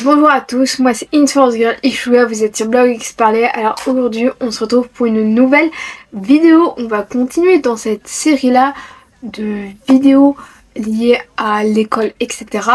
Bonjour à tous, moi c'est Inforce Girl Ishua, vous êtes sur Blog X Parler. Alors aujourd'hui on se retrouve pour une nouvelle vidéo. On va continuer dans cette série là de vidéos liées à l'école etc.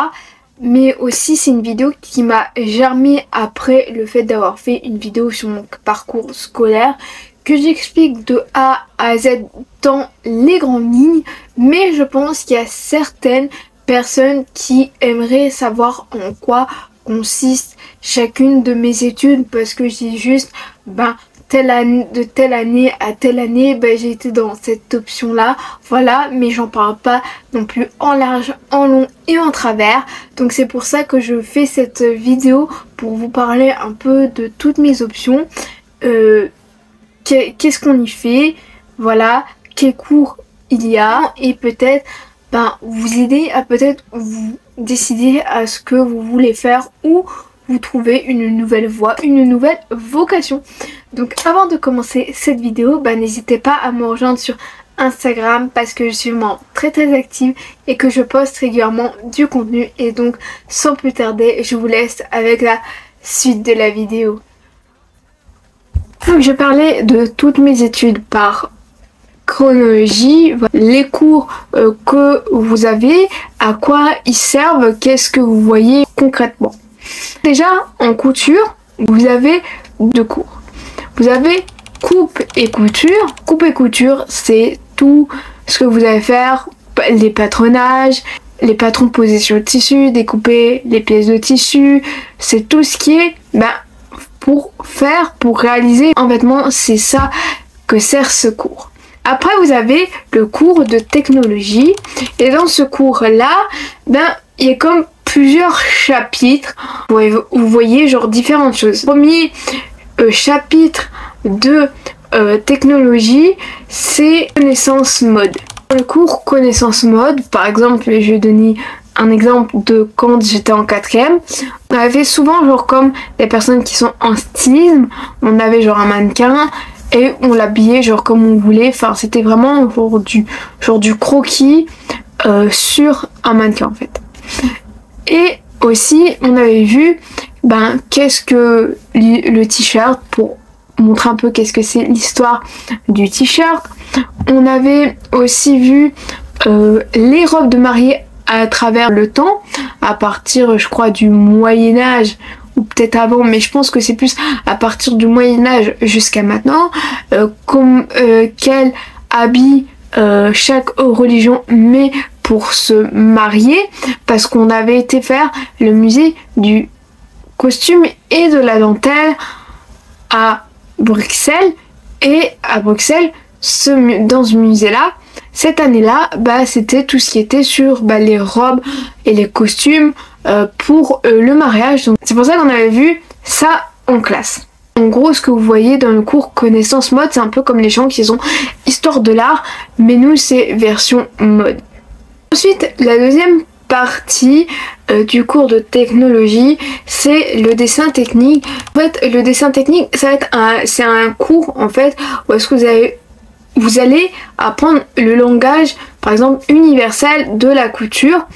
Mais aussi c'est une vidéo qui m'a germé après le fait d'avoir fait une vidéo sur mon parcours scolaire que j'explique de A à Z dans les grandes lignes. Mais je pense qu'il y a certaines personnes qui aimeraient savoir en quoi consiste chacune de mes études, parce que je dis juste de telle année à telle année j'ai été dans cette option là, voilà, mais j'en parle pas non plus en large, en long et en travers. Donc c'est pour ça que je fais cette vidéo, pour vous parler un peu de toutes mes options, qu'est-ce qu'on y fait, voilà, quels cours il y a, et peut-être vous aider à peut-être vous décider à ce que vous voulez faire ou vous trouver une nouvelle voie, une nouvelle vocation. Donc avant de commencer cette vidéo, n'hésitez pas à me rejoindre sur Instagram parce que je suis vraiment très active et que je poste régulièrement du contenu. Et donc sans plus tarder, je vous laisse avec la suite de la vidéo. Donc je parlais de toutes mes études par chronologie, les cours que vous avez, à quoi ils servent, qu'est-ce que vous voyez concrètement. Déjà en couture, vous avez deux cours. Vous avez coupe et couture. Coupe et couture, c'est tout ce que vous allez faire, les patronages, les patrons posés sur le tissu, découper les pièces de tissu, c'est tout ce qui est pour réaliser un vêtement. C'est ça que sert ce cours. Après vous avez le cours de technologie, et dans ce cours là il y a comme plusieurs chapitres, vous voyez genre différentes choses. Premier chapitre de technologie, c'est connaissance mode. Dans le cours connaissance mode, par exemple, je vais donner un exemple de quand j'étais en 4ème, on avait souvent genre comme des personnes qui sont en stylisme, on avait genre un mannequin et on l'habillait genre comme on voulait, enfin c'était vraiment genre du croquis sur un mannequin en fait. Et aussi on avait vu qu'est-ce que le t-shirt, pour montrer un peu qu'est-ce que c'est l'histoire du t-shirt. On avait aussi vu les robes de mariée à travers le temps, à partir je crois du Moyen-Âge, ou peut-être avant, mais je pense que c'est plus à partir du Moyen-Âge jusqu'à maintenant, quel habit chaque religion met pour se marier, parce qu'on avait été faire le musée du costume et de la dentelle à Bruxelles, et à Bruxelles, dans ce musée-là, cette année-là, c'était tout ce qui était sur les robes et les costumes pour le mariage. Donc c'est pour ça qu'on avait vu ça en classe. En gros, ce que vous voyez dans le cours connaissance mode, c'est un peu comme les gens qui ont histoire de l'art, mais nous c'est version mode. Ensuite, la deuxième partie du cours de technologie, c'est le dessin technique. En fait, le dessin technique, c'est un cours en fait où est-ce que vous allez apprendre le langage, par exemple universel de la couture,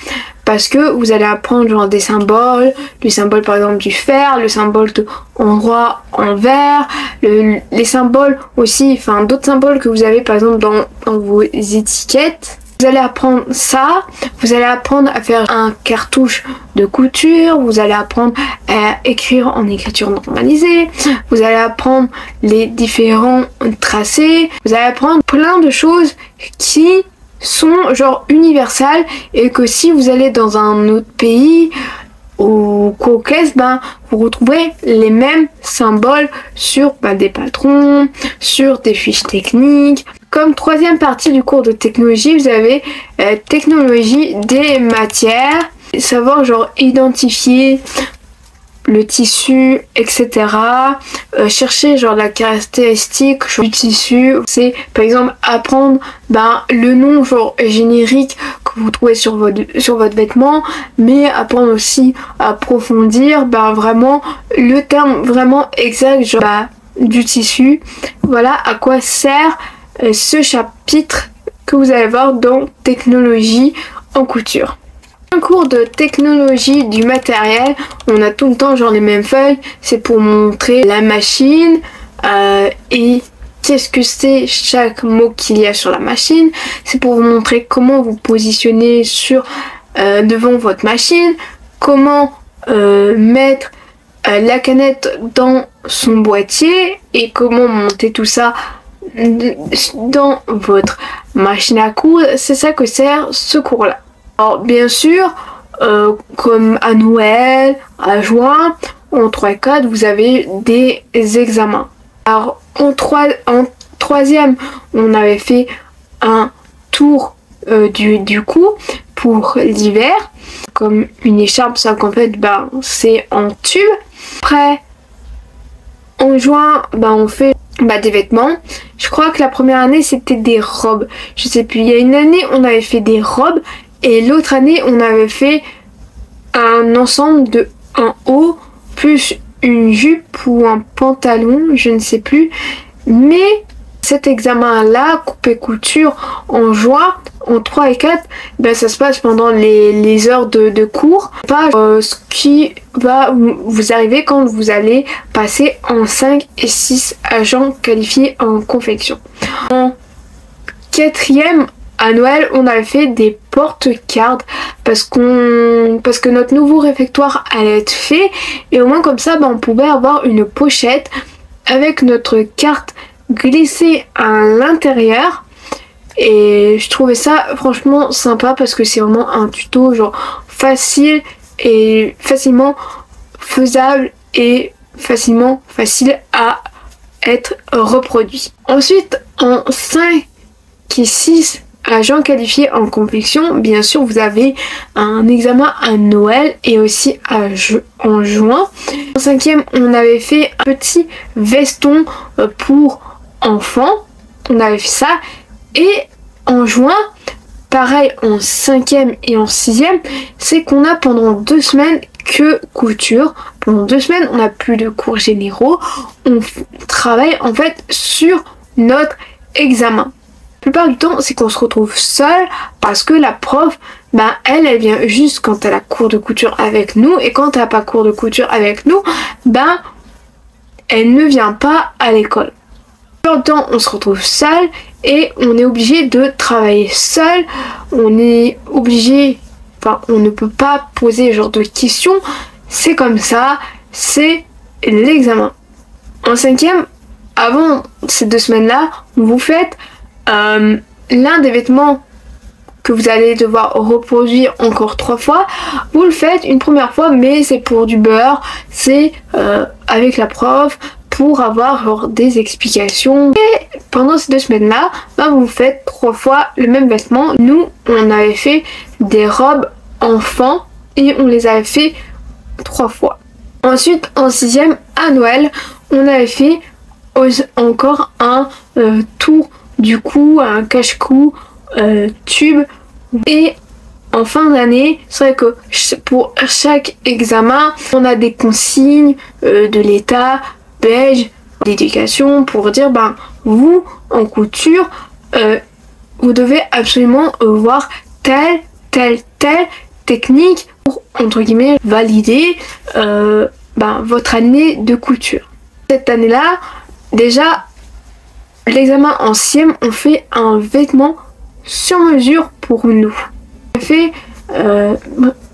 parce que vous allez apprendre genre des symboles, le symbole par exemple du fer, le symbole de endroit envers, les symboles aussi, d'autres symboles que vous avez par exemple dans vos étiquettes. Vous allez apprendre ça, vous allez apprendre à faire un cartouche de couture, vous allez apprendre à écrire en écriture normalisée, vous allez apprendre les différents tracés, vous allez apprendre plein de choses qui sont genre universelles, et que si vous allez dans un autre pays au Caucase, vous retrouverez les mêmes symboles sur des patrons, sur des fiches techniques. Comme troisième partie du cours de technologie, vous avez technologie des matières, savoir genre identifier le tissu, etc. Chercher genre la caractéristique du tissu. C'est par exemple apprendre le nom genre générique que vous trouvez sur votre vêtement, mais apprendre aussi à approfondir vraiment le terme vraiment exact genre du tissu. Voilà à quoi sert ce chapitre que vous allez voir dans technologie en couture. Un cours de technologie du matériel, on a tout le temps genre les mêmes feuilles, c'est pour montrer la machine et qu'est-ce que c'est chaque mot qu'il y a sur la machine. C'est pour vous montrer comment vous positionnez devant votre machine, comment mettre la canette dans son boîtier et comment monter tout ça dans votre machine à coudre. C'est ça que sert ce cours-là. Alors bien sûr, comme à Noël, à juin, en 3 et 4, vous avez des examens. Alors en troisième, on avait fait un tour du cou pour l'hiver, comme une écharpe, ça qu'en fait c'est en tube. Après, en juin, on fait des vêtements. Je crois que la première année c'était des robes. Je sais plus, il y a une année on avait fait des robes et l'autre année on avait fait un ensemble de un haut plus une jupe ou un pantalon, je ne sais plus. Mais cet examen-là, coupe et couture en juin, en 3 et 4, ça se passe pendant les heures de cours. Pas ce qui va vous arriver quand vous allez passer en 5 et 6 agents qualifiés en confection. En 4e, à Noël, on avait fait des porte-cartes parce que notre nouveau réfectoire allait être fait et au moins comme ça, on pouvait avoir une pochette avec notre carte glissée à l'intérieur. Et je trouvais ça franchement sympa parce que c'est vraiment un tuto genre facile et facilement faisable et facile à être reproduit. Ensuite, en 5 et 6 agents qualifiés en confection, bien sûr vous avez un examen à Noël et aussi en juin. En 5e, on avait fait un petit veston pour enfants, on avait fait ça. Et en juin, pareil en 5e et en 6e, c'est qu'on a pendant 2 semaines que couture. Pendant 2 semaines, on n'a plus de cours généraux. On travaille en fait sur notre examen. La plupart du temps, c'est qu'on se retrouve seul parce que la prof, elle vient juste quand elle a cours de couture avec nous. Et quand elle n'a pas cours de couture avec nous, elle ne vient pas à l'école. La plupart du temps, on se retrouve seul et on est obligé de travailler seul. On est obligé, on ne peut pas poser ce genre de questions. C'est comme ça, c'est l'examen. En 5e, avant ces 2 semaines-là, vous faites l'un des vêtements que vous allez devoir reproduire encore 3 fois. Vous le faites une première fois, mais c'est pour du beurre, c'est avec la prof pour avoir des explications. Et pendant ces 2 semaines-là, vous faites 3 fois le même vêtement. Nous, on avait fait des robes enfants et on les avait fait 3 fois. Ensuite, en 6e, à Noël, on avait fait encore un tour du cou, un cache-cou tube. Et en fin d'année, c'est vrai que pour chaque examen, on a des consignes de l'État, belge, d'éducation pour dire vous en couture, vous devez absolument voir telle technique pour entre guillemets valider votre année de couture. Cette année-là, déjà l'examen en 6e, on fait un vêtement sur mesure pour nous. On fait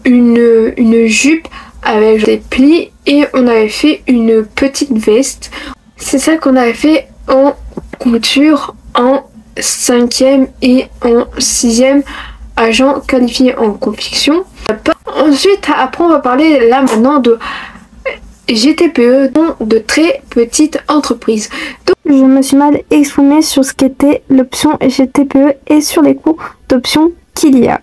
une jupe avec des plis et on avait fait une petite veste. C'est ça qu'on avait fait en couture en 5e et en 6e agent qualifié en confection. Ensuite, après on va parler là maintenant de GTPE, de très petites entreprises. Donc, je me suis mal exprimée sur ce qu'était l'option GTPE et sur les cours d'option qu'il y a.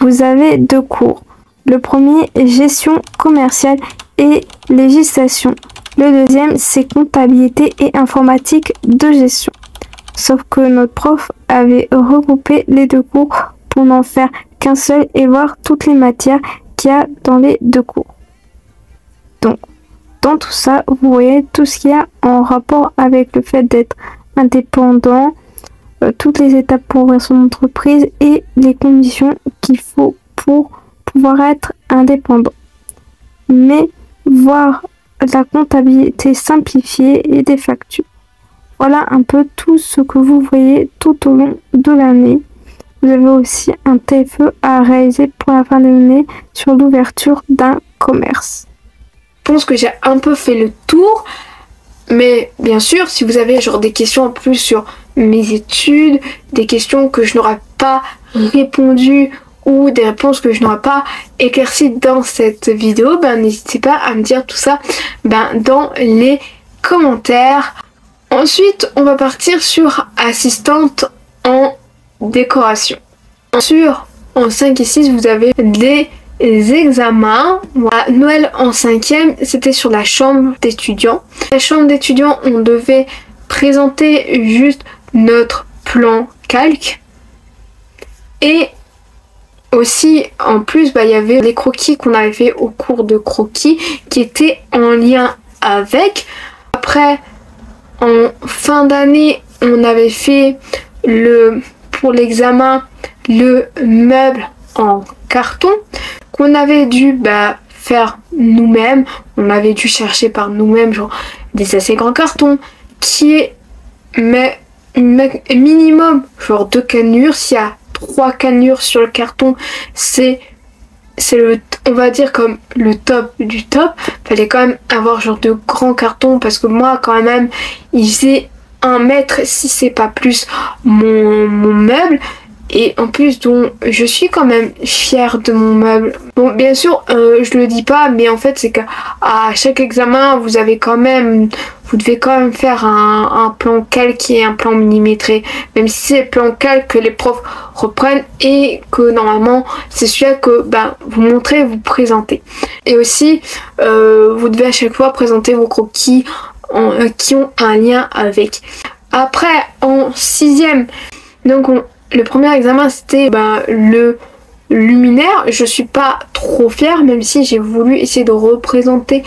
Vous avez 2 cours. Le premier est gestion commerciale et législation. Le deuxième, c'est comptabilité et informatique de gestion. Sauf que notre prof avait regroupé les 2 cours pour n'en faire qu'un seul et voir toutes les matières qu'il y a dans les 2 cours. Donc, dans tout ça, vous voyez tout ce qu'il y a en rapport avec le fait d'être indépendant, toutes les étapes pour ouvrir son entreprise et les conditions qu'il faut pour pouvoir être indépendant. Mais voir la comptabilité simplifiée et des factures. Voilà un peu tout ce que vous voyez tout au long de l'année. Vous avez aussi un TFE à réaliser pour la fin de l'année sur l'ouverture d'un commerce. Je pense que j'ai un peu fait le tour, mais bien sûr, si vous avez genre des questions en plus sur mes études, des questions que je n'aurais pas répondu ou des réponses que je n'aurais pas éclaircies dans cette vidéo, n'hésitez pas à me dire tout ça dans les commentaires. Ensuite, on va partir sur assistante en décoration. En 5 et 6, vous avez des examens. À Noël en 5e, c'était sur la chambre d'étudiants. La chambre d'étudiants, on devait présenter juste notre plan calque. Et aussi, en plus, il y avait les croquis qu'on avait fait au cours de croquis qui étaient en lien avec. Après, en fin d'année, on avait fait pour l'examen le meuble en carton qu'on avait dû faire nous-mêmes. On avait dû chercher par nous-mêmes genre des assez grands cartons qui est minimum genre 2 cannures. S'il y a 3 cannures sur le carton, c'est on va dire comme le top du top. Fallait quand même avoir genre de grands cartons parce que moi quand même il faisait 1 mètre si c'est pas plus mon meuble. Et en plus, donc, je suis quand même fière de mon meuble. Bon, bien sûr, je le dis pas, mais en fait, c'est qu'à chaque examen, vous devez quand même faire un plan calque et un plan millimétré. Même si c'est le plan calque que les profs reprennent et que normalement, c'est celui-là que vous montrez, vous présentez. Et aussi, vous devez à chaque fois présenter vos croquis qui ont un lien avec. Après, en 6e, donc le premier examen c'était le luminaire. Je suis pas trop fière, même si j'ai voulu essayer de représenter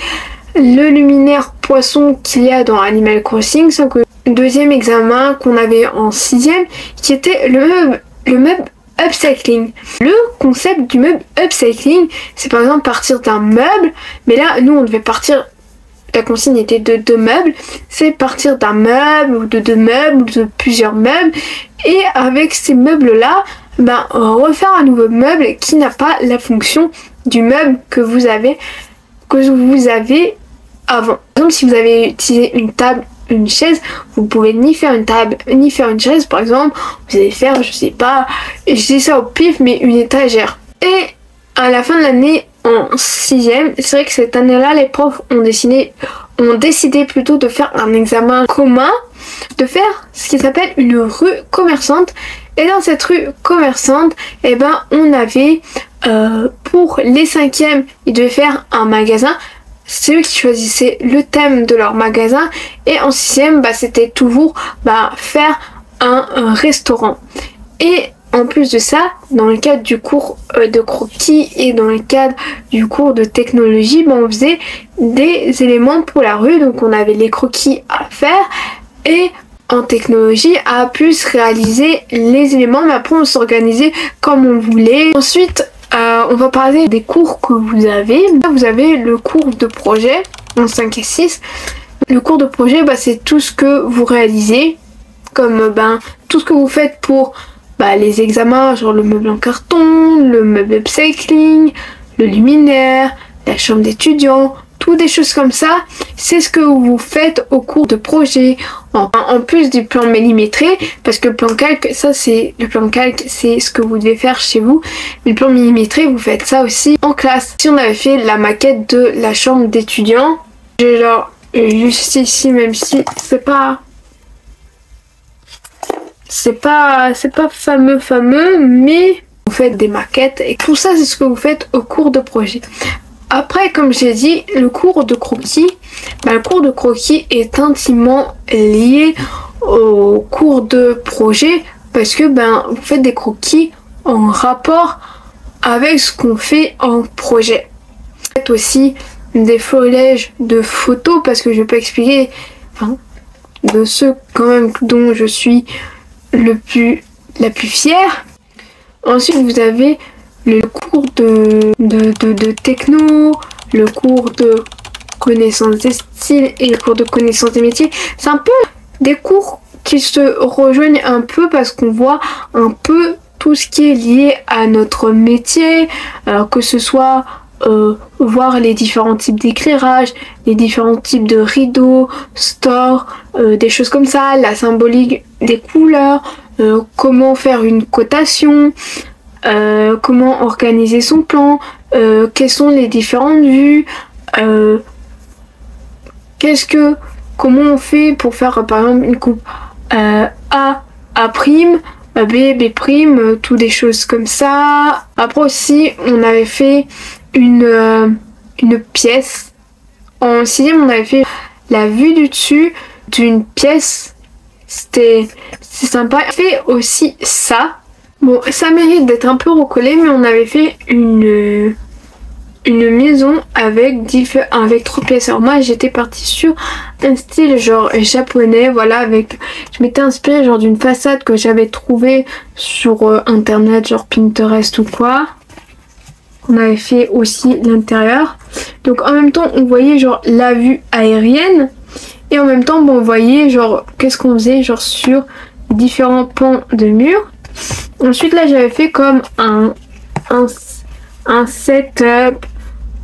le luminaire poisson qu'il y a dans Animal Crossing. Sauf que le deuxième examen qu'on avait en 6e qui était le meuble upcycling. Le concept du meuble upcycling, c'est par exemple partir d'un meuble, mais là nous on devait partir. La consigne était de 2 meubles, c'est partir d'un meuble ou de 2 meubles ou de plusieurs meubles et avec ces meubles là refaire un nouveau meuble qui n'a pas la fonction du meuble que vous avez avant. Par exemple, si vous avez utilisé une table, une chaise, vous pouvez ni faire une table ni faire une chaise. Par exemple, vous allez faire, je sais pas, je dis ça au pif, mais une étagère. Et à la fin de l'année, en 6e, c'est vrai que cette année-là, les profs ont décidé plutôt de faire un examen commun, de faire ce qui s'appelle une rue commerçante. Et dans cette rue commerçante, on avait, pour les 5e, ils devaient faire un magasin. C'est eux qui choisissaient le thème de leur magasin. Et en 6e, c'était toujours faire un restaurant. Et en plus de ça, dans le cadre du cours de croquis et dans le cadre du cours de technologie, on faisait des éléments pour la rue. Donc on avait les croquis à faire et en technologie à plus réaliser les éléments. Mais après on s'organisait comme on voulait. Ensuite, on va parler des cours que vous avez. Vous avez le cours de projet en 5 et 6. Le cours de projet, c'est tout ce que vous réalisez. Comme tout ce que vous faites pour les examens, genre le meuble en carton, le meuble upcycling, le luminaire, la chambre d'étudiants, toutes des choses comme ça, c'est ce que vous faites au cours de projet, en plus du plan millimétré, parce que le plan calque, c'est ce que vous devez faire chez vous, mais le plan millimétré, vous faites ça aussi en classe. Si on avait fait la maquette de la chambre d'étudiants, j'ai genre juste ici, même si c'est pas fameux, mais vous faites des maquettes et tout ça, c'est ce que vous faites au cours de projet. Après, comme j'ai dit, le cours de croquis, le cours de croquis est intimement lié au cours de projet parce que vous faites des croquis en rapport avec ce qu'on fait en projet. Vous faites aussi des foliages de photos parce que je peux expliquer de ceux quand même dont je suis la plus fière. Ensuite, vous avez le cours de techno, le cours de connaissance des styles et le cours de connaissance des métiers. C'est un peu des cours qui se rejoignent un peu parce qu'on voit un peu tout ce qui est lié à notre métier, que ce soit voir les différents types d'éclairage, les différents types de rideaux, stores, des choses comme ça, la symbolique des couleurs, comment faire une cotation, comment organiser son plan, quelles sont les différentes vues, comment on fait pour faire par exemple une coupe A prime, B, B prime, tout des choses comme ça. Après aussi, on avait fait une pièce. En 6e, on avait fait la vue du dessus d'une pièce. C'est sympa. On avait fait aussi ça. Bon, ça mérite d'être un peu recollé, mais on avait fait une maison avec 3 pièces. Alors moi j'étais partie sur un style genre japonais, voilà, je m'étais inspirée genre d'une façade que j'avais trouvée sur internet, genre Pinterest ou quoi. On avait fait aussi l'intérieur. Donc en même temps on voyait genre la vue aérienne et en même temps bon, on voyait genre qu'est-ce qu'on faisait genre sur différents pans de murs. Ensuite là j'avais fait comme un setup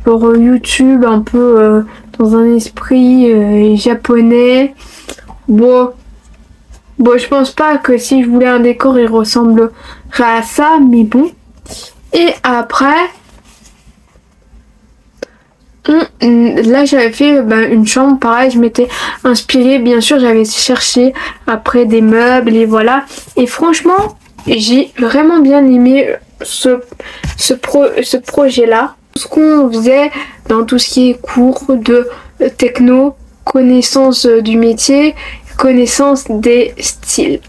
pour YouTube un peu dans un esprit japonais. Bon, je pense pas que si je voulais un décor il ressemblerait à ça, mais bon. Et après là j'avais fait une chambre, pareil, je m'étais inspirée, bien sûr j'avais cherché après des meubles et voilà. Et franchement j'ai vraiment bien aimé ce projet là. Ce qu'on faisait dans tout ce qui est cours de techno, connaissance du métier, connaissance des styles.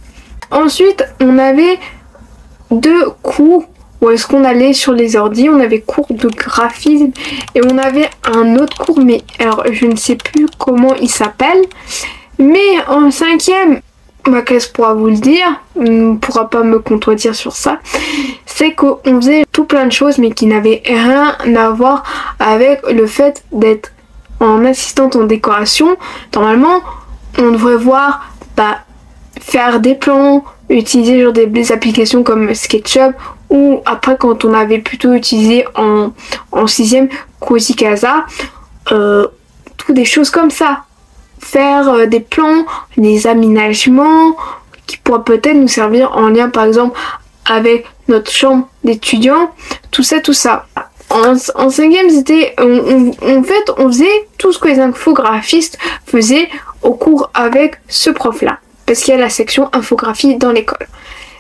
Ensuite, on avait 2 cours où est-ce qu'on allait sur les ordi. On avait cours de graphisme et on avait un autre cours, mais alors je ne sais plus comment il s'appelle. Mais en 5e, ma classe pourra vous le dire, ne pourra pas me contredire sur ça, c'est qu'on faisait tout plein de choses mais qui n'avaient rien à voir avec le fait d'être en assistante en décoration. Normalement on devrait voir faire des plans, utiliser genre des applications comme SketchUp, ou après quand on avait plutôt utilisé en 6e Cozy Casa, tout des choses comme ça. Faire des plans, des aménagements qui pourraient peut-être nous servir en lien par exemple avec notre chambre d'étudiant, tout ça. En 5e, c'était en fait on faisait tout ce que les infographistes faisaient au cours avec ce prof là, parce qu'il y a la section infographie dans l'école.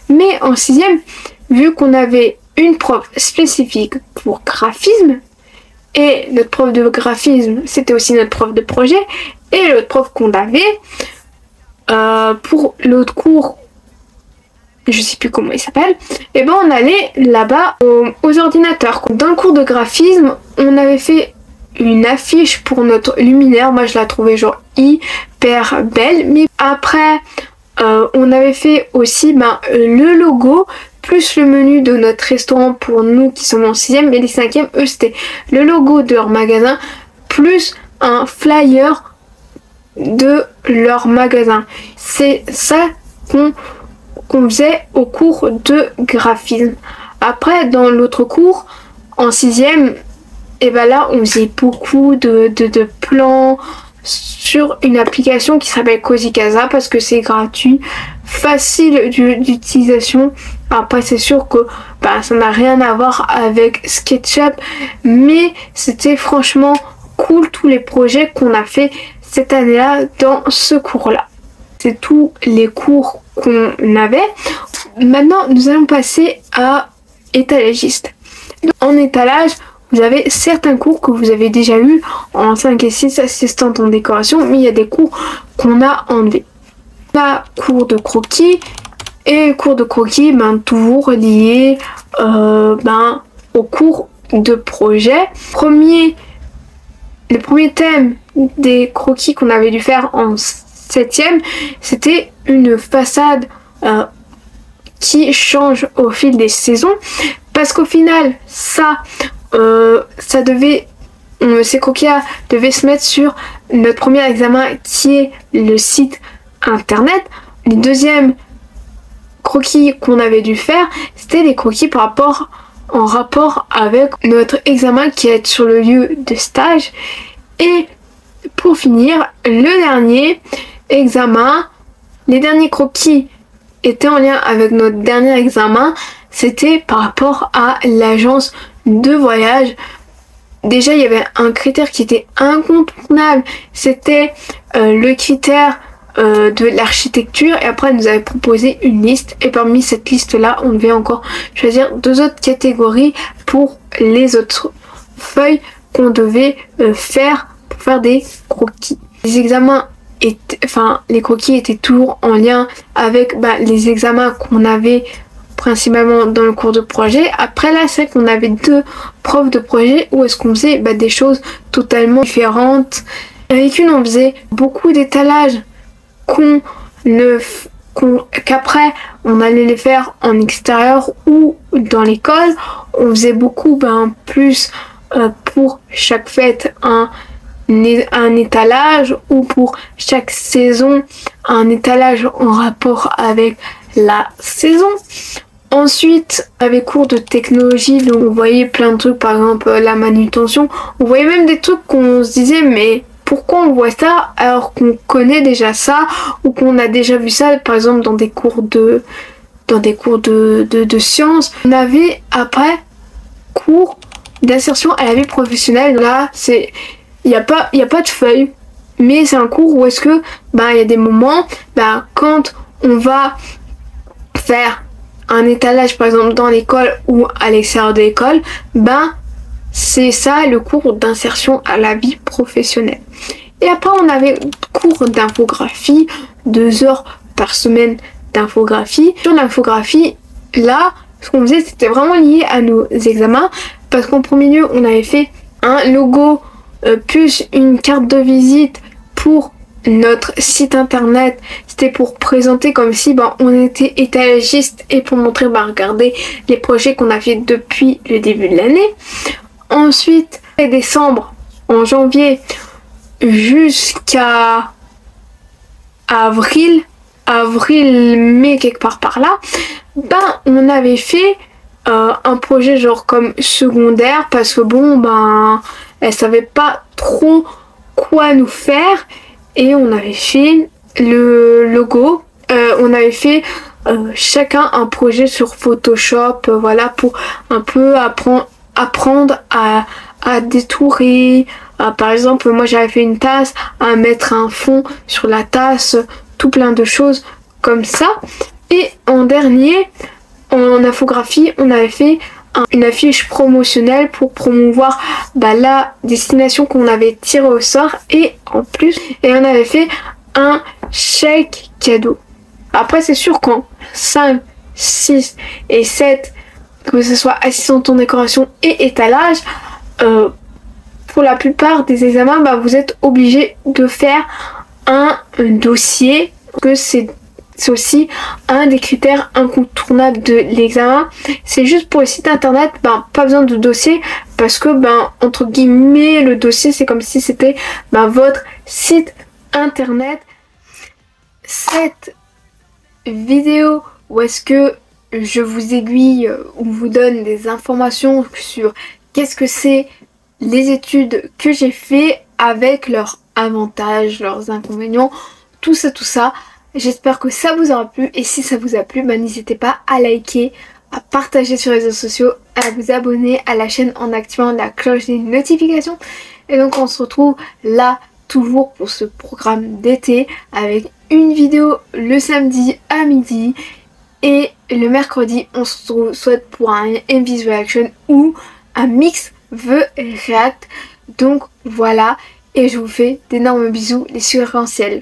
Mais en 6e, vu qu'on avait une prof spécifique pour graphisme, et notre prof de graphisme c'était aussi notre prof de projet, et l'autre prof qu'on avait pour l'autre cours, je sais plus comment il s'appelle, et on allait là-bas aux ordinateurs. Dans le cours de graphisme, on avait fait une affiche pour notre luminaire. Moi je la trouvais genre hyper belle, mais après on avait fait aussi le logo plus le menu de notre restaurant pour nous qui sommes en 6e, et les 5e, eux c'était le logo de leur magasin plus un flyer de leur magasin. C'est ça qu'on faisait au cours de graphisme. Après dans l'autre cours en 6e, et là on faisait beaucoup de plans sur une application qui s'appelle Cozy Casa parce que c'est gratuit, facile d'utilisation. Après c'est sûr que ça n'a rien à voir avec SketchUp, mais c'était franchement cool tous les projets qu'on a fait cette année-là dans ce cours-là. C'est tous les cours qu'on avait. Maintenant, nous allons passer à étalagiste. En étalage, vous avez certains cours que vous avez déjà eu en 5 et 6 assistantes en décoration, mais il y a des cours qu'on a enlevés. On a cours de croquis, et cours de croquis, toujours liés au cours de projet. Le premier thème des croquis qu'on avait dû faire en 7e, c'était une façade qui change au fil des saisons, Parce qu'au final, ces croquis devaient se mettre sur notre premier examen qui est le site internet. Les deuxièmes croquis qu'on avait dû faire, c'était des croquis en rapport avec notre examen qui est sur le lieu de stage. Et pour finir, le dernier examen, les derniers croquis étaient en lien avec notre dernier examen, c'était par rapport à l'agence de voyage. Déjà, il y avait un critère qui était incontournable, c'était le critère de l'architecture, et après elle nous avait proposé une liste, et parmi cette liste là on devait encore choisir 2 autres catégories pour les autres feuilles qu'on devait faire pour faire des croquis. Les croquis étaient toujours en lien avec les examens qu'on avait principalement dans le cours de projet. Après là, c'est qu'on avait 2 profs de projet où est-ce qu'on faisait des choses totalement différentes. Avec une, on faisait beaucoup d'étalages qu'après on allait les faire en extérieur ou dans l'école. On faisait beaucoup plus pour chaque fête un étalage, ou pour chaque saison un étalage en rapport avec la saison. Ensuite, avec cours de technologie, on voyait plein de trucs, par exemple la manutention. On voyait même des trucs qu'on se disait mais pourquoi on voit ça alors qu'on connaît déjà ça, ou qu'on a déjà vu ça par exemple dans des cours de sciences. On avait après cours d'insertion à la vie professionnelle. Là, il y a pas de feuille, mais c'est un cours où est-ce que il y a des moments quand on va faire un étalage par exemple dans l'école ou à l'extérieur de l'école, c'est ça le cours d'insertion à la vie professionnelle. Et après on avait cours d'infographie, 2 heures par semaine d'infographie. Sur l'infographie, là, ce qu'on faisait c'était vraiment lié à nos examens, parce qu'en premier lieu on avait fait un logo plus une carte de visite pour notre site internet. C'était pour présenter comme si on était étalagiste et pour montrer regardez les projets qu'on a fait depuis le début de l'année. Ensuite, en janvier jusqu'à avril, mai, quelque part par là, on avait fait un projet genre comme secondaire, parce que elle savait pas trop quoi nous faire, et on avait fait le logo, on avait fait chacun un projet sur Photoshop, pour un peu apprendre à détourer. Par exemple, moi j'avais fait une tasse, à mettre un fond sur la tasse, tout plein de choses comme ça. Et en dernier, en infographie, on avait fait une affiche promotionnelle pour promouvoir la destination qu'on avait tirée au sort, et en plus, on avait fait un chèque cadeau. Après, c'est sûr qu'en 5, 6 et 7, que ce soit assistante en décoration et étalage, pour la plupart des examens, vous êtes obligé de faire un dossier, que c'est aussi un des critères incontournables de l'examen. C'est juste pour les sites internet, pas besoin de dossier, parce que entre guillemets le dossier c'est comme si c'était votre site internet. Cette vidéo où est-ce que je vous aiguille ou vous donne des informations sur qu'est-ce que c'est les études que j'ai fait, avec leurs avantages, leurs inconvénients, tout ça. J'espère que ça vous aura plu, et si ça vous a plu, n'hésitez pas à liker, à partager sur les réseaux sociaux, à vous abonner à la chaîne en activant la cloche des notifications. Et donc on se retrouve là toujours pour ce programme d'été, avec une vidéo le samedi à midi, et le mercredi on se retrouve soit pour un MV's Reaction ou un Mix The React. Donc voilà, et je vous fais d'énormes bisous les arcs-en-ciel.